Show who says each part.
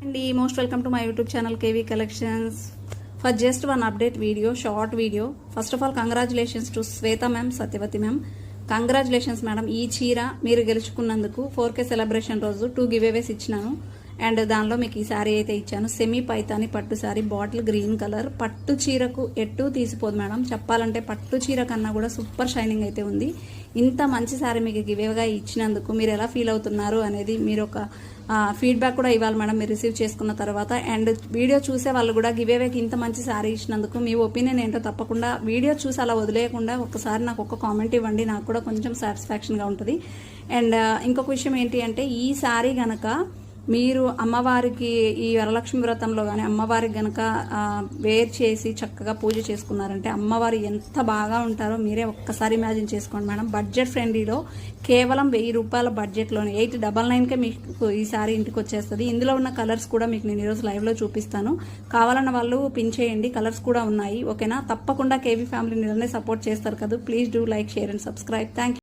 Speaker 1: అండి most welcome to my YouTube channel KV collections. For just one update video, short video. First of all congratulations to Shweta ma'am, Satyavati ma'am. Congratulations madam. ఈ చీర మీరు గెలుచుకున్నందుకు 4K celebration రోజు 2 giveaways ఇచ్చినాను. And దానిలో మీకు ఈ శారీ అయితే ఇచ్చాను. సెమీ పైతాని పట్టు శారీ, బాటిల్ గ్రీన్ కలర్. పట్టు చీరకు ఎటు తీసిపోదు మేడం. చెప్పాలంటే పట్టు చీర కన్నా కూడా సూపర్ షైనింగ్ అయితే ఉంది. ఇంత మంచి శారీ మీకు గివేగా ఇచ్చినందుకు మీరు ఎలా ఫీల్ అవుతున్నారు అనేది మీరు ఒక ఫీడ్బ్యాక్ కూడా ఇవ్వాలి మేడం, మీరు రిసీవ్ చేసుకున్న తర్వాత. అండ్ వీడియో చూసే వాళ్ళు కూడా గివేవేకి ఇంత మంచి శారీ ఇచ్చినందుకు మీ ఒపీనియన్ ఏంటో తప్పకుండా వీడియో చూసి అలా వదిలేయకుండా ఒకసారి నాకు ఒక కామెంట్ ఇవ్వండి. నాకు కూడా కొంచెం సాటిస్ఫాక్షన్గా ఉంటుంది. అండ్ ఇంకొక విషయం ఏంటి అంటే, ఈ శారీ గనక మీరు అమ్మవారికి ఈ వరలక్ష్మి వ్రతంలో కానీ అమ్మవారికి గనక వేర్ చేసి చక్కగా పూజ చేసుకున్నారంటే అమ్మవారు ఎంత బాగా ఉంటారో మీరే ఒక్కసారి ఇమాజిన్ చేసుకోండి మేడం. బడ్జెట్ ఫ్రెండ్లీలో కేవలం 1000 రూపాయల బడ్జెట్లోనే 899కే మీకు ఈ సారీ ఇంటికి వచ్చేస్తుంది. ఇందులో ఉన్న కలర్స్ కూడా మీకు నేను ఈరోజు లైవ్లో చూపిస్తాను. కావాలన్న వాళ్ళు పిన్ చేయండి, కలర్స్ కూడా ఉన్నాయి. ఓకేనా? తప్పకుండా కేవీ ఫ్యామిలీ నిలనే సపోర్ట్ చేస్తారు కదా. Please do like, share and subscribe. Thank you.